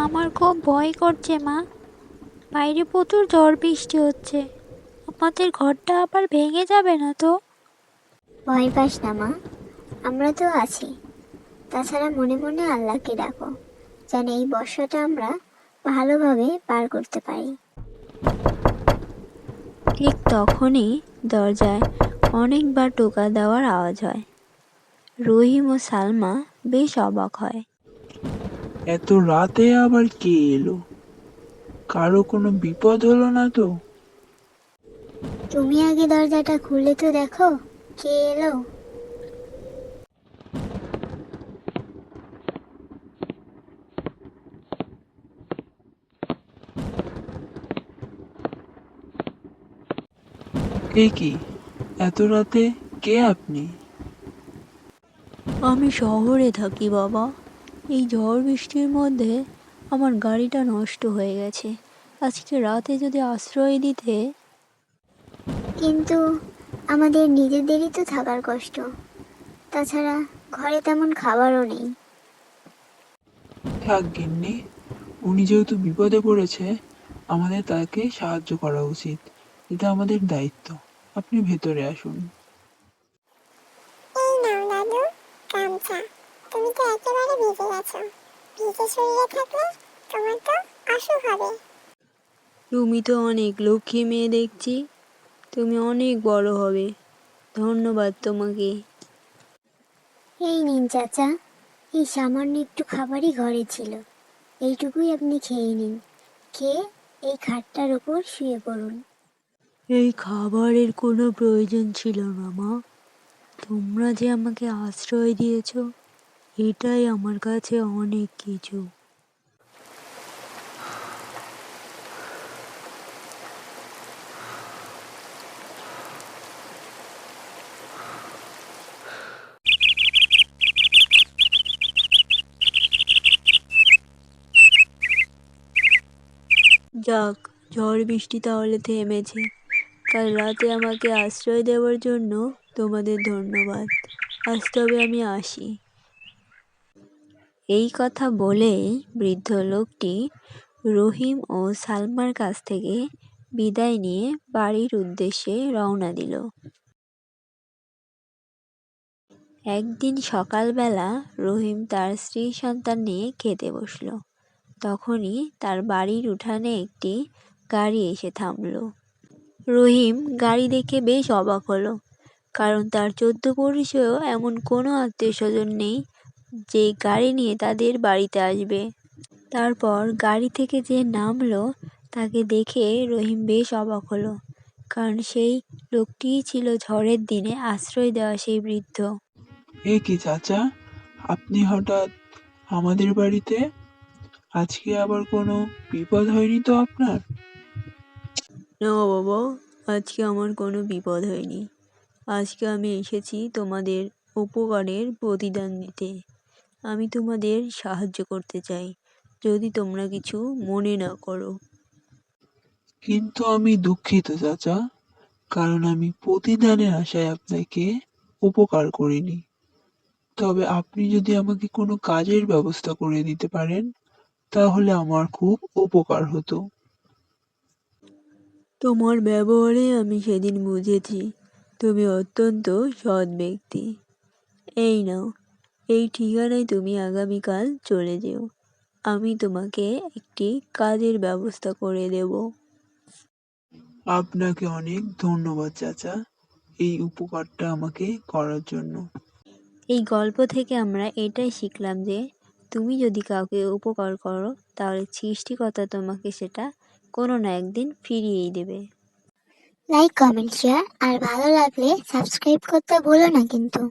আমার খুব ভয় করছে মা। বাইরে প্রচুর ঝড় বৃষ্টি হচ্ছে। আমাদের ঘরটা আবার ভেঙে যাবে না তো? ভয় পাস না মা, আমরা তো আছি। তাছাড়া মনে মনে আল্লাহকে ডাকো, যেন এই বর্ষাটা আমরা ভালোভাবে পার করতে পারি। ঠিক তখনই দরজায় অনেকবার টোকা দেওয়ার আওয়াজ হয়। রহিম ও সালমা বেশ অবাক হয়। এত রাতে আবার কে এলো? কারো কোনো বিপদ হলো না তো? তুমি আগে দরজাটা খুলে তো দেখো কে এলো। এ কি, এত রাতে কে আপনি? আমি শহরে থাকি বাবা। এই ঝড় বৃষ্টির মধ্যে আমার গাড়িটা নষ্ট হয়ে গেছে। আজকে রাতে যদি আশ্রয় দিতে। কিন্তু আমাদের নিজেদেরই তো থাকার কষ্ট, তাছাড়া ঘরে তেমন খাবারও নেই। থাক গিন্নি, উনি যেহেতু বিপদে পড়েছে, আমাদের তাকে সাহায্য করা উচিত। এটা আমাদের দায়িত্ব। আপনি ভেতরে আসুন। এই নাও দাদু, গামছা। তুমি তো একেবারে ভিজে গেছো। ভিজে শরীরে থাকলে তোমার তো অসুখ হবে। তুমি তো অনেক লক্ষ্মী মেয়ে দেখছি। তুমি অনেক বড় হবে। ধন্যবাদ তোমাকে। এই নিন চাচা, এই সামান্য একটু খাবারই ঘরে ছিল, এইটুকুই আপনি খেয়ে নিন। খেয়ে এই খাটটার ওপর শুয়ে পড়ুন। এই খাবারের কোনো প্রয়োজন ছিল না মা। তোমরা যে আমাকে আশ্রয় দিয়েছো, এটাই আমার কাছে অনেক কিছু। যাক, ঝড় বৃষ্টি তাহলে থেমেছে। কাল রাতে আমাকে আশ্রয় দেওয়ার জন্য তোমাদের ধন্যবাদ। আজ তবে আমি আসি। এই কথা বলেই বৃদ্ধ লোকটি রহিম ও সালমার কাছ থেকে বিদায় নিয়ে বাড়ির উদ্দেশ্যে রওনা দিল। একদিন সকালবেলা রহিম তার স্ত্রী সন্তান নিয়ে খেতে বসল। তখনই তার বাড়ির উঠানে একটি গাড়ি এসে থামল। রহিম গাড়ি দেখে বেশ অবাক হলো, কারণ তার চোদ্দ পরিচয়েও এমন কোনো আত্মীয় স্বজন নেই যে গাড়ি নিয়ে তাদের বাড়িতে আসবে। তারপর গাড়ি থেকে যে নামলো তাকে দেখে রহিম বেশ অবাক হলো, কারণ সেই লোকটিই ছিল ঝড়ের দিনে আশ্রয় দেওয়া সেই বৃদ্ধ। এ কি চাচা, আপনি হঠাৎ আমাদের বাড়িতে? আজকে আবার কোনো বিপদ হয়নি তো আপনার? না বাবা, আজকে আমার কোনো বিপদ হয়নি। আজকে আমি এসেছি তোমাদের উপকারের প্রতিদান দিতে। আমি তোমাদের সাহায্য করতে চাই, যদি তোমরা কিছু মনে না করো। কিন্তু আমি দুঃখিত চাচা, কারণ আমি প্রতিদানের আশায় আপনাকে উপকার করিনি। তবে আপনি যদি আমাকে কোনো কাজের ব্যবস্থা করে দিতে পারেন, তাহলে আমার খুব উপকার হতো। তোমার ব্যবহারে আমি সেদিন বুঝেছি তুমি অত্যন্ত সৎ ব্যক্তি। এই নাও, এই ঠিকানায় তুমি আগামীকাল চলে যেও। আমি তোমাকে একটি কাজের ব্যবস্থা করে দেব। আপনাকে অনেক ধন্যবাদ চাচা, এই উপকারটা আমাকে করার জন্য। এই গল্প থেকে আমরা এটাই শিখলাম যে তুমি যদি কাউকে উপকার করো, তাহলে সৃষ্টিকর্তা তোমাকে সেটা কোনো না একদিন ফিরিয়েই দেবে। লাইক, কমেন্ট, শেয়ার আর ভালো লাগলে সাবস্ক্রাইব করতে ভুলো না কিন্তু।